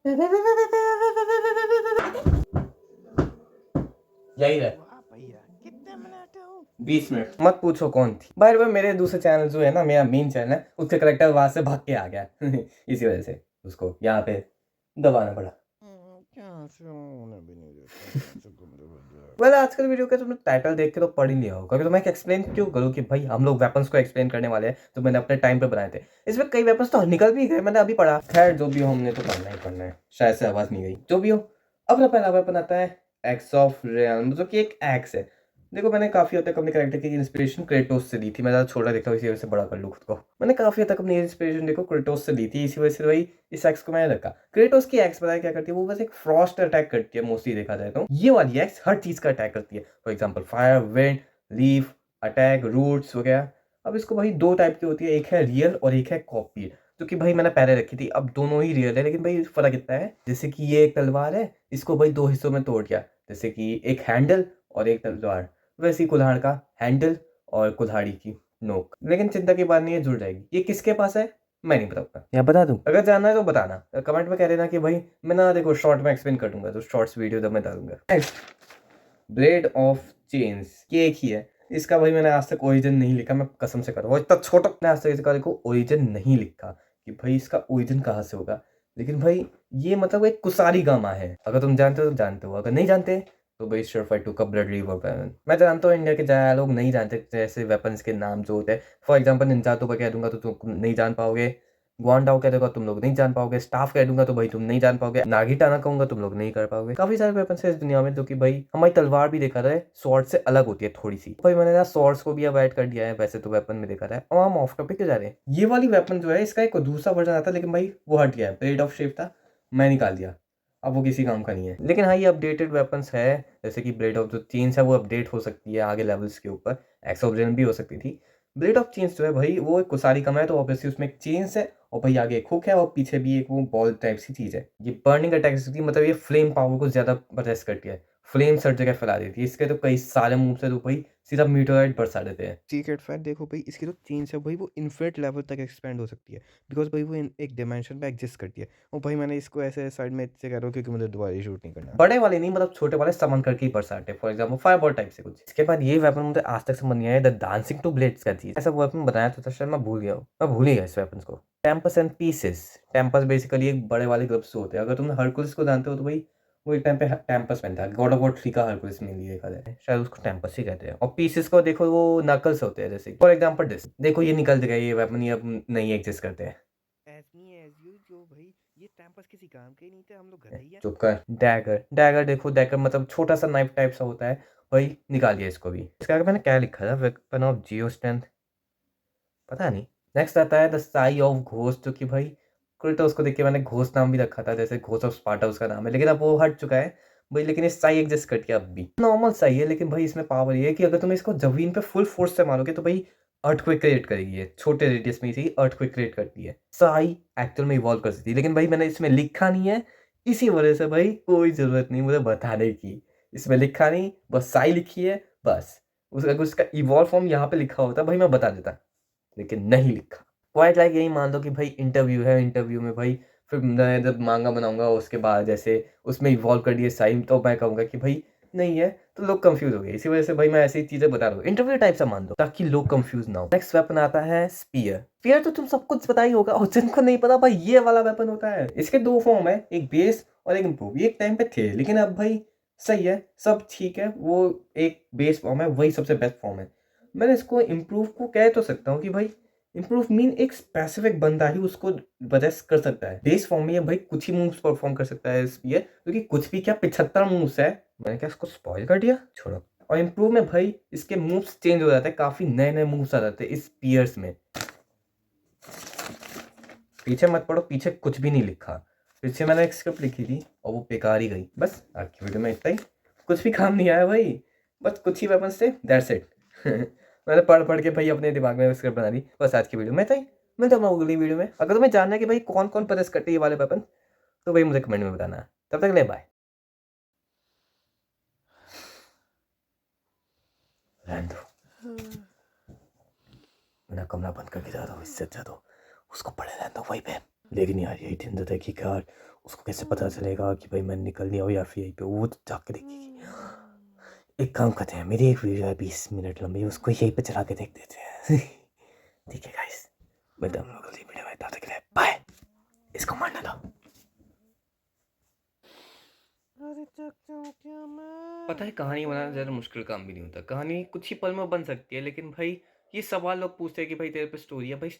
यही रहे वाह भैया, कितने मिनट हो? 20 मिनट। मत पूछो कौन थी। बाय द वे मेरे दूसरे चैनल जो है ना, मेरा मेन चैनल है, उसके करेक्टर वहां से भाग के आ गया इसी वजह से उसको यहाँ पे दबाना पड़ा। क्या से होने भी नहीं देता ऐसे गंदे बंदे। वेल आजकल वीडियो का तुमने टाइटल देख के तो पढ़ ही लिया होगा। अभी तो मैं एक्सप्लेन क्यों करूँ कि भाई हम लोग वेपन्स को एक्सप्लेन करने वाले हैं, तो मैंने अपने टाइम पे बनाए थे। इसमें कई वेपन्स तो निकल भी गए, मैंने अभी पढ़ा। खैर जो भी हो, हमने तो करना ही करना है। शायद से आवाज नहीं गई, जो भी हो। अपना पहला वेपन आता है एक्स ऑफ रियल्म, जो कि एक एक्स है। देखो मैंने काफी हद तक अपने कैरेक्टर की इंस्पिरेशन क्रेटोस से ली थी। मैं ज़्यादा छोटा देखता हूँ, इसी वजह से बड़ा कर लूँ खुद को। मैंने काफी हद तक अपनी इंस्पिरेशन देखो क्रेटोस से ली थी, इसी वजह से भाई इस एक्स को मैंने रखा। क्रेटोस की एक्स पता है क्या करती है? वो बस एक फ्रॉस्ट अटैक करती है मोस्टली देखा जाए तो। ये वाली एक्स हर चीज का अटैक करती है। For example fire, wind, leaf, attack, roots वगैरह। अब इसको भाई दो टाइप की होती है, एक है रियल और एक है कॉपी, जो कि भाई मैंने पहले रखी थी। अब दोनों ही रियल है, लेकिन भाई फर्क इतना है, जैसे कि ये एक तलवार है, इसको भाई दो हिस्सों में तोड़ दिया, जैसे कि एक हैंडल और एक तलवार। वैसे ही कुल्हाड़ का हैंडल और कुल्हाड़ी की नोक। लेकिन चिंता की बात नहीं है, जुड़ जाएगी। ये किसके पास है मैं नहीं बताऊंगा, या बता दूं? अगर जानना है तो बताना, कमेंट में कह देना कि भाई मैं ना देखो शॉर्ट में एक्सप्लेन कर दूंगा, तो शॉर्ट्स वीडियो जब मैं डालूंगा। नेक्स्ट, ब्लेड ऑफ चेन्स, ये एक ही है। इसका भाई मैंने आज तक ओरिजिन नहीं लिखा, मैं कसम से कर रहा हूँ। इतना छोटा मैंने आज तक इसका देखो ओरिजिन नहीं लिखा कि भाई इसका ओरिजिन कहाँ से होगा। लेकिन भाई ये मतलब एक कुसारी गामा है। अगर तुम जानते हो तो जानते हो, अगर नहीं जानते तो भाई श्योरफाइट 2 का ब्लड रिवर वेपन। मैं जानता हूँ इंडिया के ज़्यादा लोग नहीं जानते जैसे वेपन्स के नाम जो होते हैं। फॉर एग्जाम्पल निंजातो पर कह दूंगा तो तुम नहीं जान पाओगे, ग्वांडाओ कह दूंगा तुम लोग नहीं जान पाओगे, स्टाफ कह दूंगा तो भाई तुम नहीं जान पाओगे, नागिटाना कहूंगा तुम लोग नहीं कर पाओगे। काफी सारे वेपन है इस दुनिया में जो कि भाई हमारी तलवार भी देखा जाए स्वॉर्ड से अलग होती है थोड़ी सी। भाई मैंने ना स्वॉर्ड्स को भी अब ऐड कर दिया है वैसे तो वेपन में देखा जाए। और हम ऑफ टॉपिक जा रहे हैं। ये वाली वेपन जो है इसका एक दूसरा वर्जन आता है, लेकिन भाई वो हट गया है। ब्लेड ऑफ शेप था, मैं निकाल दिया, अब वो किसी काम का नहीं है। लेकिन हाँ ये अपडेटेड वेपन्स है, जैसे कि ब्लेड ऑफ जो चेन्स है वो अपडेट हो सकती है आगे लेवल्स के ऊपर। एक्स ऑफ भी हो सकती थी। ब्लेड ऑफ चेन्स जो है भाई वो एक कुसारी कम है, तो ऑब्वियसली उसमें एक चेन्स है और भाई आगे एक हुक है और पीछे भी एक वो बॉल टाइप सी चीज है। ये बर्निंग अटैक सकती है, मतलब ये फ्लेम पावर को ज्यादा प्रोटेस्ट करती है, फ्लेम हर जगह फैला देती है। इसके तो कई सारे मूव से तो भाई सीधा मीटोराइट बरसा देते हैं। सीक्रेट फैक्ट देखो भाई, इसकी जो चेंज है भाई वो इन्फिनिट लेवल तक एक्सपेंड हो सकती है, बिकॉज भाई वो एक डिमेंशन में एग्जिस्ट करती है। और भाई मैंने इसको ऐसे साइड में इससे कह रहा हूँ क्योंकि मुझे दोबारा शूट नहीं करना। बड़े वाले नहीं, मतलब छोटे वाले समन करके ही बरसाते, फॉर एग्जाम्पल फायर टाइप से कुछ। इसके बाद ये वेपन मुझे आज तक समझ नहीं आया, द डांसिंग टू ब्लेड्स का चीज ऐसा वेपन बताया तो शायद मैं भूल गया हूँ, मैं भूल ही गया इस वेपन को। Tempest and pieces, Tempest basically एक बड़े वाले ग्लव्स होते हैं। अगर तुम हरकुलिस को जानते हो तो भाई वो एक टाइम पे टेम्पस पहनता है। गॉड ऑफ वॉर 3 का हरकुलिस मेनली देखा जाए, शायद उसको टेम्पस ही कहते हैं। और पीसेस को देखो वो नकल्स होते हैं, जैसे फॉर एग्जांपल दिस देखो, ये निकल गया, ये वेपन ये अब नहीं एग्जिस्ट करते हैं। एज मी एज यू, जो भाई ये टेम्पस किसी काम के नहीं थे, हम लोग गधे ही हैं। चुप कर। डैगर, डैगर देखो, डैगर मतलब छोटा सा नाइफ टाइप सा होता है भाई, निकाल दिया इसको भी। इसका आगे मैंने क्या लिखा था, वेपन ऑफ जियो स्ट्रेंथ, पता नहीं। नेक्स्ट आता है द साई ऑफ घोस्ट, जो कि भाई क्रेटोस को देख के मैंने घोस्ट नाम भी रखा था, जैसे घोस्ट ऑफ स्पार्टा उसका नाम है, लेकिन अब वो हट चुका है भाई। लेकिन ये साई एग्जिस्ट करती है अब भी, नॉर्मल साई है, लेकिन भाई इसमें पावर ये है कि अगर तुम इसको जमीन पे फुल फोर्स से मारोगे तो भाई अर्थक्वेक क्रिएट करेगी। ये छोटे रेडियस में ही अर्थक्वेक क्रिएट करती है। साई एक्चुअल में इवॉल्व कर सकती है, लेकिन भाई मैंने इसमें लिखा नहीं है, इसी वजह से भाई कोई जरूरत नहीं मुझे बताने की। इसमें लिखा नहीं, बस साई लिखी है बस। अगर उसका इवॉल्व फॉर्म यहाँ पे लिखा होता भाई मैं बता देता, लेकिन नहीं लिखा। क्वाइट लाइक यही मान लो कि भाई इंटरव्यू है, इंटरव्यू में भाई फिर मैं जब मांगा बनाऊंगा उसके बाद जैसे उसमें इवॉल्व कर दिए साइन, तो मैं कहूँगा कि भाई नहीं है, तो लोग कंफ्यूज हो गए। इसी वजह से भाई मैं ऐसी चीजें बता रहा हूँ, इंटरव्यू टाइप सा मान दो ताकि लोग कंफ्यूज ना हो। नेक्स्ट वेपन आता है स्पीयर। स्पीयर तो तुम सब कुछ पता ही होगा, और जिनको नहीं पता भाई ये वाला वेपन होता है। इसके दो फॉर्म है, एक बेस और एक इम्प्रूव। ये एक टाइम पे थे, लेकिन अब भाई सही है, सब ठीक है। वो एक बेस फॉर्म है, वही सबसे बेस्ट फॉर्म है। मैंने इसको इम्प्रूव को कह तो सकता हूँ कि भाई इम्प्रूव मीन एक स्पेसिफिक बंदा ही उसको बदस कर सकता है। बेस फॉर्म में ये भाई कुछ ही मूव्स परफॉर्म कर सकता है ये, क्योंकि कुछ भी क्या 75 मूव्स है। मैंने क्या इसको स्पॉइल कर दिया, छोड़ो। और इम्प्रूव में भाई इसके मूव्स चेंज हो जाते हैं, काफी नए नए मूव्स आ जाते हैं इस पियर्स में। पीछे मत पढ़ो, पीछे कुछ भी नहीं लिखा। पीछे मैंने एक स्क्रिप्ट लिखी थी और वो बेकार ही गई। बस आज की वीडियो में इतना ही, कुछ भी काम नहीं आया भाई, बस कुछ ही वेपन्स थे, दैट्स इट। मैंने पढ़ पढ़ के भाई अपने दिमाग में स्क्रिप्ट बना दी। बस आज की वीडियो में इतना ही, मिलता हूँ अगली वीडियो में। अगर तुम्हें जानना है कि भाई कौन कौन पजेस करते हैं ये वाले वेपन, तो भाई मुझे कमेंट में बताना। तब तक ले बाय। रहने दो, मेरा कमरा बंद करके जा रहा हूँ, इससे अच्छा तो उसको पड़े रहने दो वहीं पे। लेकिन यार यही दिन था कि यार उसको कैसे पता चलेगा कि भाई मैं निकल नहीं आऊँ या फिर यहीं पे वो तो जाके देखेगी। एक काम करते हैं, मेरी एक वीडियो है 20 मिनट लंबी, उसको यहीं पे चला के देख देते हैं। ठीक है गाइस, मिलते हैं हम लोग अगली वीडियो में, तब तक के लिए बाय। इसको मारना था। अरे क्या मैं पता है कहानी बनाना ज़्यादा मुश्किल काम भी नहीं होता, कहानी कुछ ही पल में बन सकती है, लेकिन भाई ये सवाल लोग पूछते हैं कि भाई तेरे पे स्टोरी है, भाई